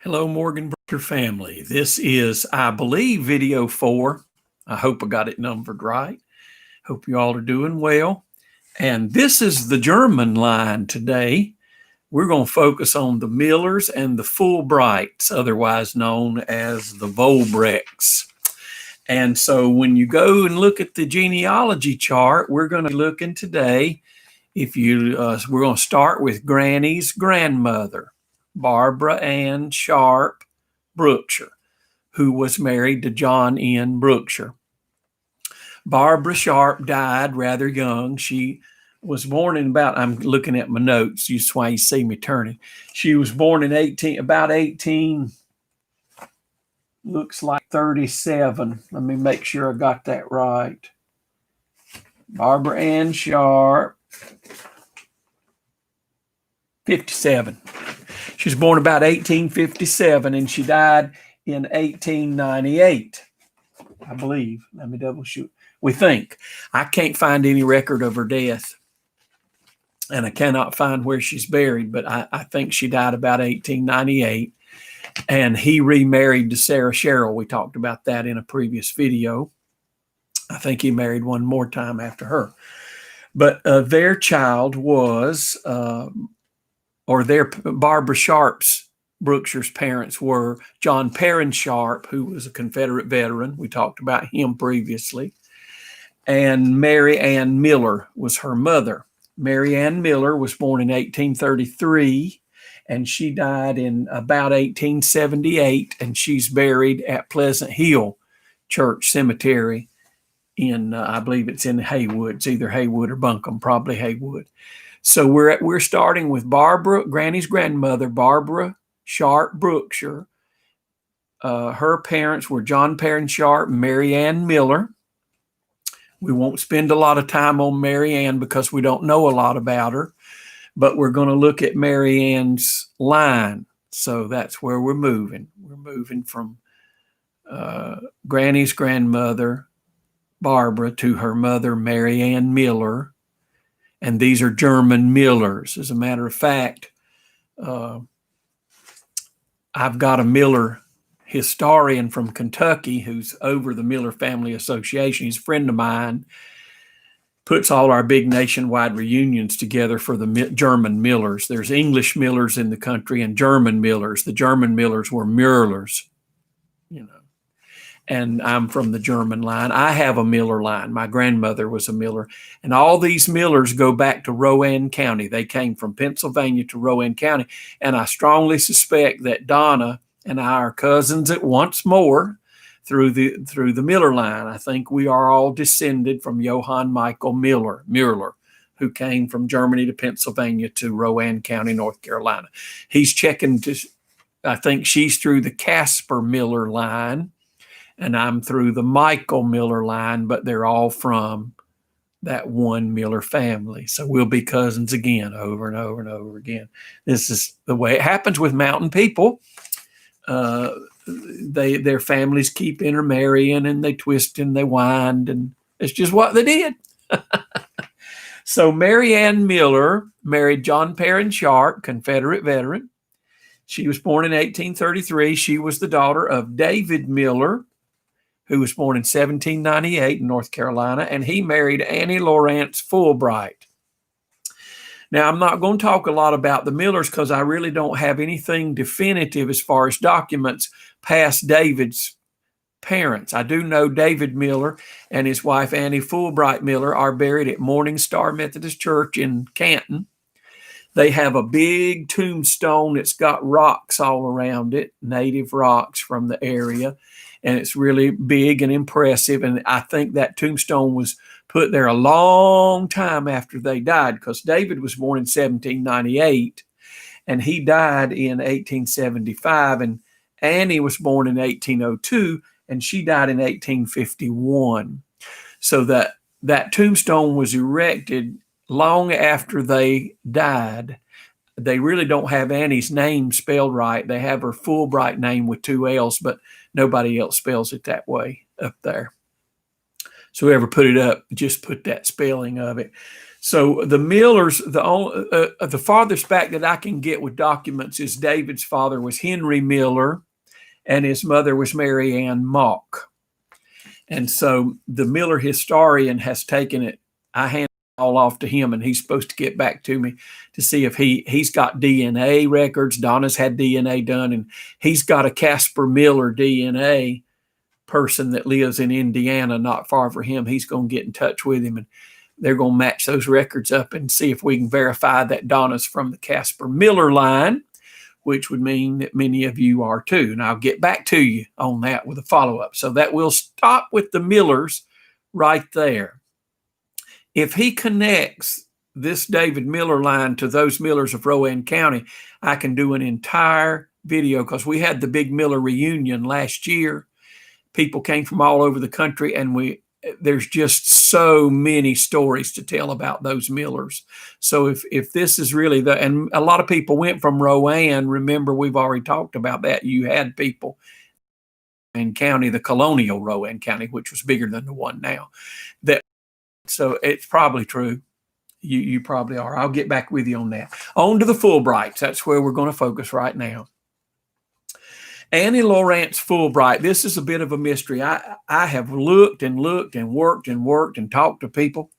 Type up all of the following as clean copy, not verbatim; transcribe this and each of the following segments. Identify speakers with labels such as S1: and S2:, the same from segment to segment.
S1: Hello, Morgan Brookshire family. This is, I believe, video 4. I hope I got it numbered right. Hope you all are doing well. And this is the German line today. We're going to focus on the Millers and the Fulbrights, otherwise known as the Volbrecks. And so when you go and look at the genealogy chart, we're going to be looking today. We're going to start with Granny's grandmother, Barbara Ann Sharp Brookshire, who was married to John N. Brookshire. Barbara Sharp died rather young. She was born in I'm looking at my notes, that's why you see me turning. She was born in 18, looks like 37. Let me make sure I got that right. Barbara Ann Sharp, 57. She was born about 1857 and she died in 1898, I believe. Let me double shoot. We think. I can't find any record of her death, and I cannot find where she's buried, but I think she died about 1898, and he remarried to Sarah Sherrill. We talked about that in a previous video. I think he married one more time after her. But their child was, Barbara Sharp's, Brookshire's parents were John Perrin Sharp, who was a Confederate veteran. We talked about him previously. And Mary Ann Miller was her mother. Mary Ann Miller was born in 1833, and she died in about 1878, and she's buried at Pleasant Hill Church Cemetery in, I believe it's in Haywood. It's either Haywood or Buncombe, probably Haywood. So we're starting with Barbara, Granny's grandmother, Barbara Sharp Brookshire. Her parents were John Perrin Sharp and Mary Ann Miller. We won't spend a lot of time on Mary Ann because we don't know a lot about her, but we're going to look at Mary Ann's line. So that's where we're moving. We're moving from Granny's grandmother, Barbara, to her mother, Mary Ann Miller. And these are German Millers. As a matter of fact, I've got a Miller historian from Kentucky who's over the Miller Family Association. He's a friend of mine, puts all our big nationwide reunions together for the German Millers. There's English Millers in the country and German Millers. The German Millers were Müllers, and I'm from the German line. I have a Miller line. My grandmother was a Miller. And all these Millers go back to Rowan County. They came from Pennsylvania to Rowan County. And I strongly suspect that Donna and I are cousins at once more through the Miller line. I think we are all descended from Johann Michael Müller, who came from Germany to Pennsylvania to Rowan County, North Carolina. He's checking I think she's through the Casper Miller line, and I'm through the Michael Miller line, but they're all from that one Miller family. So we'll be cousins again, over and over and over again. This is the way it happens with mountain people. Their families keep intermarrying, and they twist and they wind, and it's just what they did. So Mary Ann Miller married John Perrin Sharp, Confederate veteran. She was born in 1833. She was the daughter of David Miller, who was born in 1798 in North Carolina, and he married Annie Lawrence Fulbright. Now, I'm not going to talk a lot about the Millers because I really don't have anything definitive as far as documents past David's parents. I do know David Miller and his wife Annie Fulbright Miller are buried at Morning Star Methodist Church in Canton. They have a big tombstone that's got rocks all around it, native rocks from the area. And it's really big and impressive. And I think that tombstone was put there a long time after they died, because David was born in 1798 and he died in 1875. And Annie was born in 1802 and she died in 1851. So that tombstone was erected long after they died. They really don't have Annie's name spelled right. They have her Fulbright name with 2 L's, but nobody else spells it that way up there. So whoever put it up, just put that spelling of it. So the Millers, the farthest back that I can get with documents is David's father was Henry Miller, and his mother was Mary Ann Mock. And so the Miller historian has taken it. I hand it all off to him, and he's supposed to get back to me to see if he's got DNA records. Donna's had DNA done, and he's got a Casper Miller DNA person that lives in Indiana, not far from him. He's going to get in touch with him, and they're going to match those records up and see if we can verify that Donna's from the Casper Miller line, which would mean that many of you are too. And I'll get back to you on that with a follow-up. So that will stop with the Millers right there. If he connects this David Miller line to those Millers of Rowan County, I can do an entire video, because we had the big Miller reunion last year. People came from all over the country, and there's just so many stories to tell about those Millers. So if this is really and a lot of people went from Rowan. Remember, we've already talked about that. You had people in county, the colonial Rowan County, which was bigger than the one now. So it's probably true. You probably are. I'll get back with you on that. On to the Fulbrights. That's where we're going to focus right now. Annie Lawrence Fulbright. This is a bit of a mystery. I have looked and looked and worked and talked to people.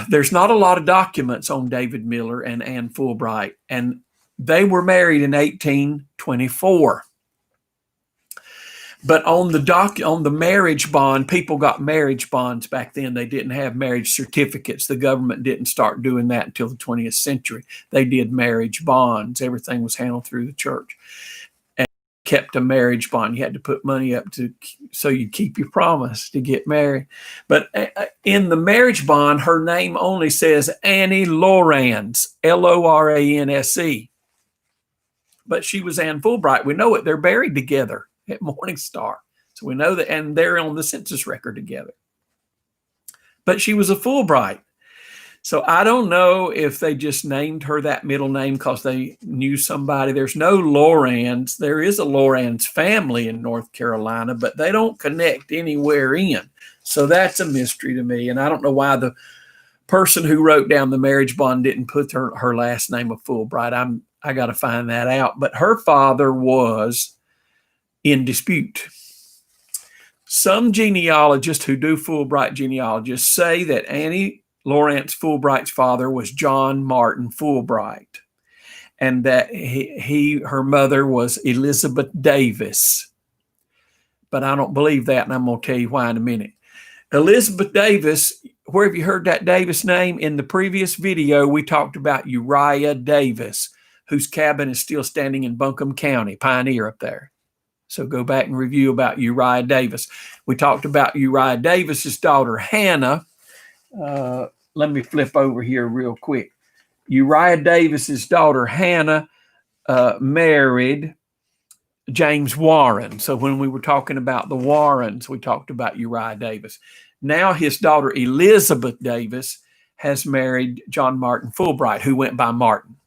S1: There's not a lot of documents on David Miller and Anne Fulbright, and they were married in 1824. But on the marriage bond, people got marriage bonds back then. They didn't have marriage certificates. The government didn't start doing that until the 20th century. They did marriage bonds. Everything was handled through the church. Kept a marriage bond. You had to put money up so you keep your promise to get married. But in the marriage bond, her name only says Annie Lawrence, Lorance. But she was Anne Fulbright. We know it. They're buried together at Morning Star. So we know that, and they're on the census record together. But she was a Fulbright. So I don't know if they just named her that middle name because they knew somebody. There's no Lawrence. There is a Lawrence family in North Carolina, but they don't connect anywhere in. So that's a mystery to me. And I don't know why the person who wrote down the marriage bond didn't put her last name of Fulbright. I got to find that out. But her father was in dispute. Some genealogists who do Fulbright genealogists say that Annie Lawrence Fulbright's father was John Martin Fulbright, and that her mother was Elizabeth Davis. But I don't believe that, and I'm going to tell you why in a minute. Elizabeth Davis, where have you heard that Davis name? In the previous video, we talked about Uriah Davis, whose cabin is still standing in Buncombe County, Pioneer up there. So go back and review about Uriah Davis. We talked about Uriah Davis's daughter, Hannah. Let me flip over here real quick. Uriah Davis's daughter, Hannah, married James Warren. So when we were talking about the Warrens, we talked about Uriah Davis. Now his daughter, Elizabeth Davis, has married John Martin Fulbright, who went by Martin.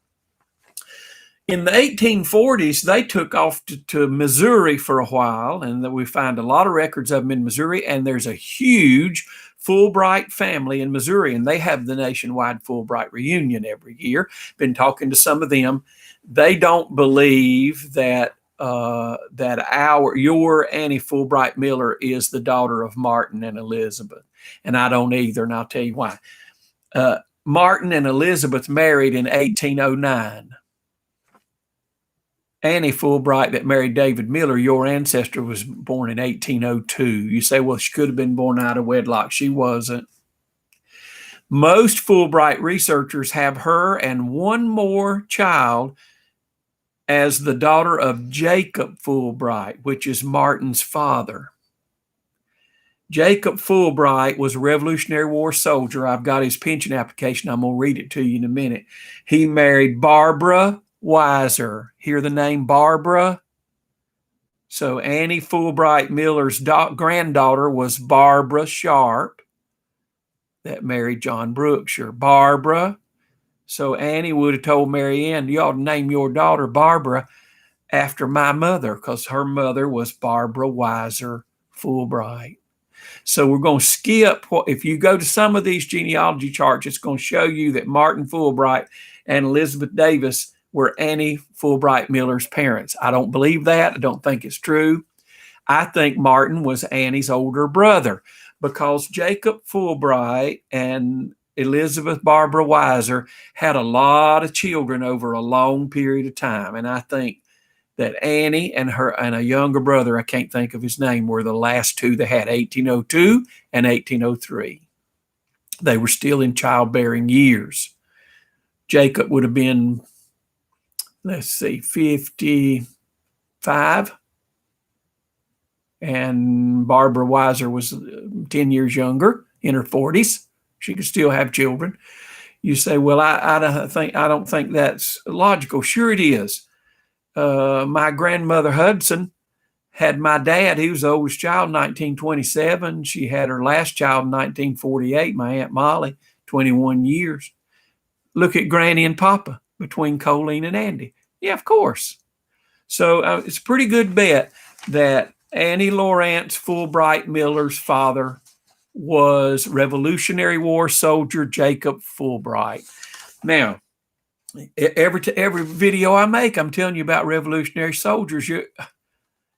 S1: In the 1840s, they took off to Missouri for a while, and we find a lot of records of them in Missouri, and there's a huge Fulbright family in Missouri, and they have the nationwide Fulbright reunion every year. Been talking to some of them. They don't believe that your Annie Fulbright Miller is the daughter of Martin and Elizabeth, and I don't either, and I'll tell you why. Martin and Elizabeth married in 1809. Annie Fulbright that married David Miller, your ancestor, was born in 1802. You say, well, she could have been born out of wedlock. She wasn't. Most Fulbright researchers have her and one more child as the daughter of Jacob Fulbright, which is Martin's father. Jacob Fulbright was a Revolutionary War soldier. I've got his pension application. I'm going to read it to you in a minute. He married Barbara Weiser. Hear the name Barbara? So Annie Fulbright Miller's granddaughter was Barbara Sharp that married John Brookshire. Barbara. So Annie would have told Mary Ann, you ought to name your daughter Barbara after my mother, because her mother was Barbara Weiser Fulbright. So we're going to skip if you go to some of these genealogy charts, it's going to show you that Martin Fulbright and Elizabeth Davis were Annie Fulbright Miller's parents. I don't believe that. I don't think it's true. I think Martin was Annie's older brother because Jacob Fulbright and Elizabeth Barbara Weiser had a lot of children over a long period of time. And I think that Annie and a younger brother, I can't think of his name, were the last two they had, 1802 and 1803. They were still in childbearing years. Jacob would have been, 55. And Barbara Weiser was 10 years younger, in her 40s. She could still have children. You say, well, I don't think that's logical. Sure it is. My grandmother Hudson had my dad. He was the oldest child in 1927. She had her last child in 1948, my Aunt Molly, 21 years. Look at Granny and Papa between Colleen and Andy. Yeah, of course. So it's a pretty good bet that Annie Lawrence Fulbright Miller's father was Revolutionary War soldier Jacob Fulbright. Now, every video I make, I'm telling you about Revolutionary soldiers.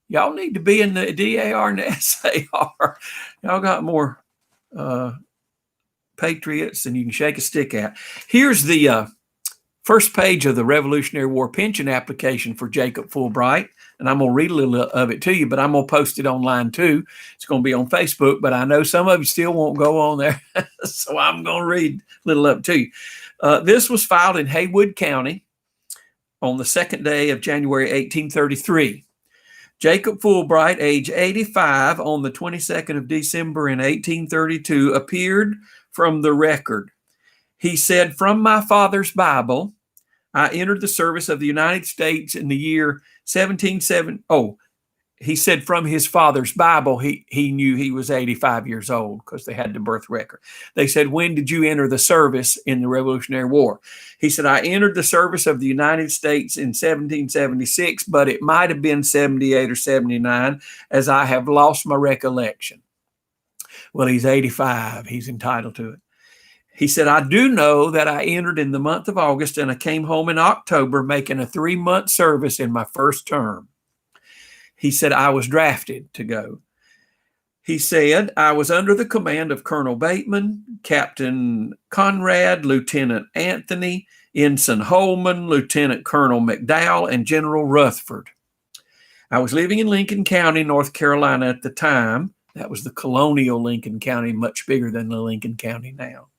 S1: Y'all need to be in the DAR and the SAR. Y'all got more patriots than you can shake a stick at. Here's the first page of the Revolutionary War pension application for Jacob Fulbright. And I'm going to read a little of it to you, but I'm going to post it online too. It's going to be on Facebook, but I know some of you still won't go on there. So I'm going to read a little of it to you. This was filed in Haywood County on the second day of January, 1833. Jacob Fulbright, age 85, on the 22nd of December in 1832, appeared from the record. He said, "From my father's Bible, I entered the service of the United States in the year 1770." Oh, he said from his father's Bible, he knew he was 85 years old because they had the birth record. They said, "When did you enter the service in the Revolutionary War?" He said, "I entered the service of the United States in 1776, but it might have been 78 or 79 as I have lost my recollection." Well, he's 85. He's entitled to it. He said, "I do know that I entered in the month of August and I came home in October, making a 3-month service in my first term." He said, "I was drafted to go." He said, "I was under the command of Colonel Bateman, Captain Conrad, Lieutenant Anthony, Ensign Holman, Lieutenant Colonel McDowell, and General Rutherford. I was living in Lincoln County, North Carolina at the time. That was the colonial Lincoln County, much bigger than the Lincoln County now.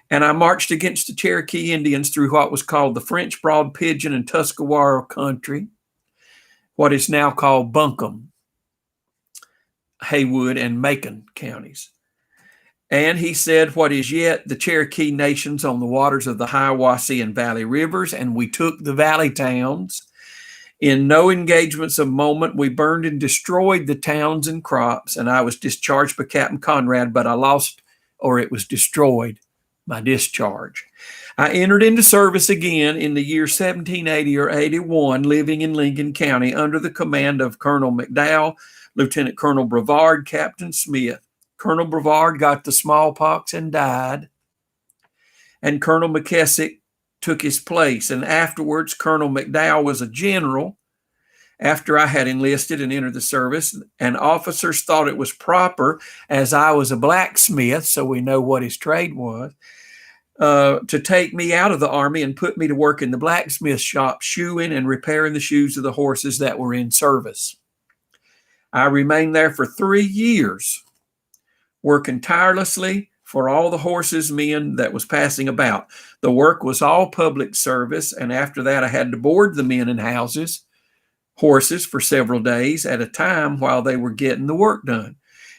S1: And I marched against the Cherokee Indians through what was called the French Broad Pigeon and Tuscarora country, what is now called Buncombe, Haywood, and Macon counties. And he said, what is yet the Cherokee nations on the waters of the Hiawassee and Valley rivers, and we took the valley towns. In no engagements of moment, we burned and destroyed the towns and crops, and I was discharged by Captain Conrad, but I lost, or it was destroyed, my discharge. I entered into service again in the year 1780 or 81, living in Lincoln County under the command of Colonel McDowell, Lieutenant Colonel Brevard, Captain Smith. Colonel Brevard got the smallpox and died, and Colonel McKessick took his place. And afterwards, Colonel McDowell was a general after I had enlisted and entered the service, and officers thought it was proper, as I was a blacksmith, so we know what his trade was, to take me out of the army and put me to work in the blacksmith shop, shoeing and repairing the shoes of the horses that were in service. I remained there for 3 years, working tirelessly for all the horses men that was passing about. The work was all public service, and after that I had to board the men in horses for several days at a time while they were getting the work done.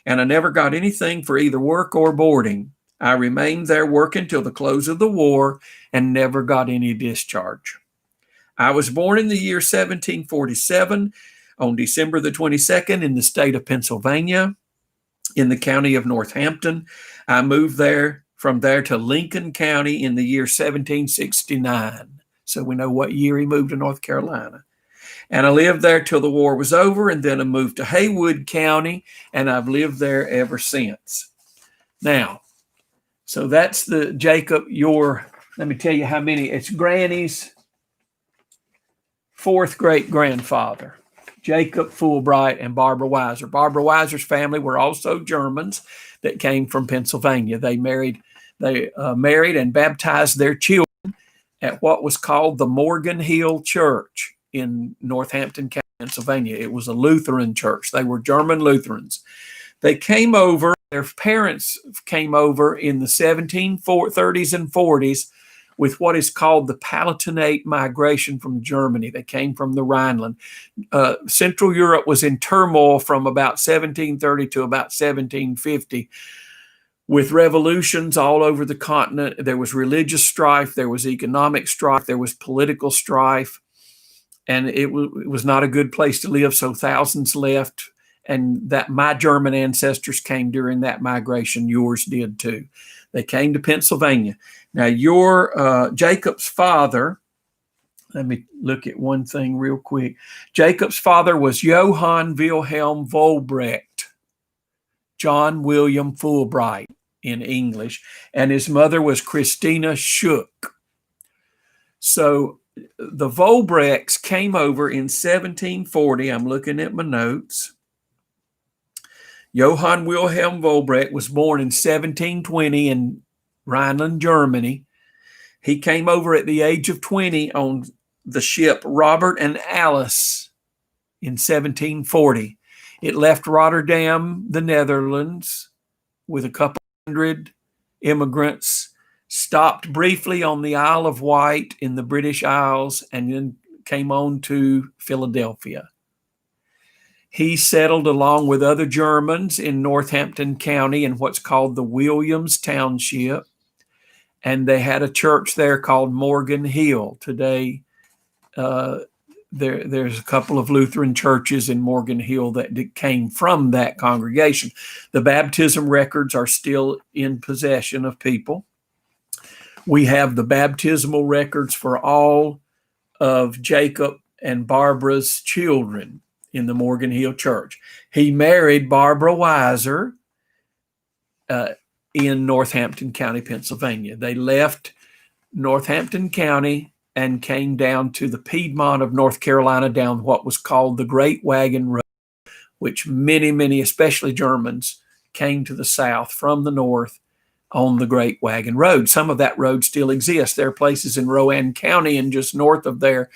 S1: And I never got anything for either work or boarding. I remained there working till the close of the war and never got any discharge. I was born in the year 1747 on December the 22nd in the state of Pennsylvania, in the county of Northampton. I moved from there to Lincoln County in the year 1769. So we know what year he moved to North Carolina. And I lived there till the war was over, and then I moved to Haywood County, and I've lived there ever since. Now, so that's the Jacob, let me tell you how many. It's Granny's fourth great grandfather, Jacob Fulbright and Barbara Weiser. Barbara Weiser's family were also Germans that came from Pennsylvania. They married and baptized their children at what was called the Morgan Hill Church in Northampton County, Pennsylvania. It was a Lutheran church. They were German Lutherans. They came over, their parents came over in the 1730s and 40s with what is called the Palatinate migration from Germany. They came from the Rhineland. Central Europe was in turmoil from about 1730 to about 1750 with revolutions all over the continent. There was religious strife, there was economic strife, there was political strife, and it was not a good place to live, so thousands left, and that my German ancestors came during that migration. Yours did too. They came to Pennsylvania. Now, your Jacob's father, let me look at one thing real quick. Jacob's father was Johann Wilhelm Volbrecht, John William Fulbright in English, and his mother was Christina Schuck. So the Volbrechts came over in 1740. I'm looking at my notes. Johann Wilhelm Volbrecht was born in 1720 in Rhineland, Germany. He came over at the age of 20 on the ship Robert and Alice in 1740. It left Rotterdam, the Netherlands, with a couple hundred immigrants, stopped briefly on the Isle of Wight in the British Isles, and then came on to Philadelphia. He settled along with other Germans in Northampton County in what's called the Williams Township, and they had a church there called Morgan Hill. Today, there's a couple of Lutheran churches in Morgan Hill that came from that congregation. The baptism records are still in possession of people. We have the baptismal records for all of Jacob and Barbara's children in the Morgan Hill Church. He married Barbara Weiser in Northampton County, Pennsylvania. They left Northampton County and came down to the Piedmont of North Carolina, down what was called the Great Wagon Road, which many, especially Germans, came to the south from the north on the Great Wagon Road. Some of that road still exists. There are places in Rowan County and just north of there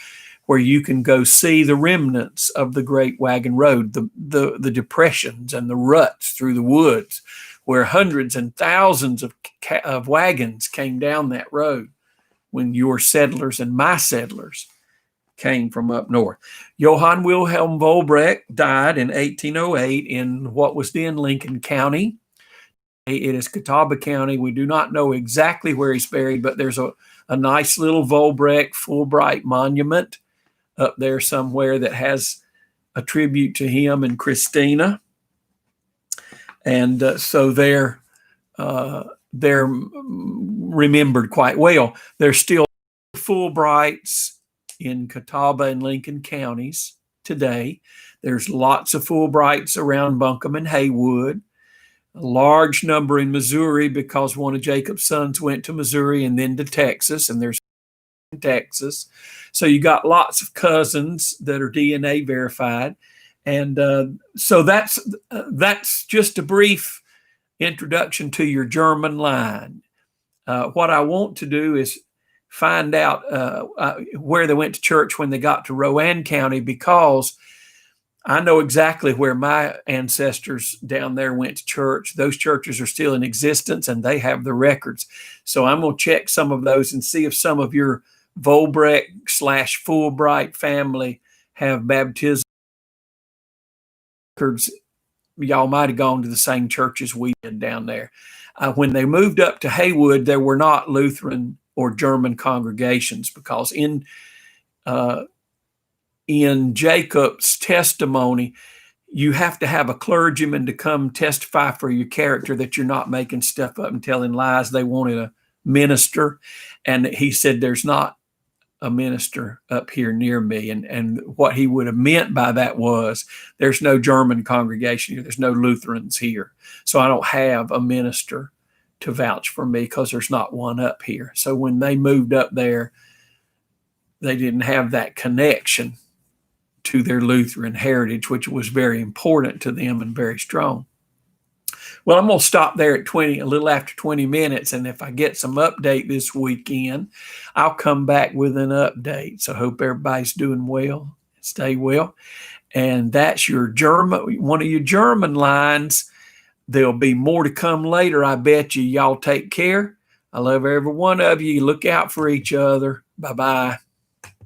S1: where you can go see the remnants of the Great Wagon Road, the depressions and the ruts through the woods, where hundreds and thousands of wagons came down that road when your settlers and my settlers came from up north. Johann Wilhelm Volbrecht died in 1808 in what was then Lincoln County. It is Catawba County. We do not know exactly where he's buried, but there's a nice little Volbrecht Fulbright monument up there somewhere that has a tribute to him and Christina. And so they're remembered quite well. There's still Fulbrights in Catawba and Lincoln counties today. There's lots of Fulbrights around Buncombe and Haywood. A large number in Missouri because one of Jacob's sons went to Missouri and then to Texas, and there's in Texas. So you got lots of cousins that are DNA verified. And so that's just a brief introduction to your German line. What I want to do is find out where they went to church when they got to Rowan County, because I know exactly where my ancestors down there went to church. Those churches are still in existence and they have the records. So I'm going to check some of those and see if some of your Volbrecht/Fulbright family have baptism records. Y'all might have gone to the same churches we did down there. When they moved up to Haywood, there were not Lutheran or German congregations, because in Jacob's testimony, you have to have a clergyman to come testify for your character that you're not making stuff up and telling lies. They wanted a minister, and he said there's not a minister up here near me. And what he would have meant by that was there's no German congregation here. There's no Lutherans here. So I don't have a minister to vouch for me because there's not one up here. So when they moved up there, they didn't have that connection to their Lutheran heritage, which was very important to them and very strong. Well, I'm going to stop there at a little after 20 minutes. And if I get some update this weekend, I'll come back with an update. So I hope everybody's doing well. Stay well. And that's one of your German lines. There'll be more to come later. I bet you. Y'all take care. I love every one of you. Look out for each other. Bye-bye.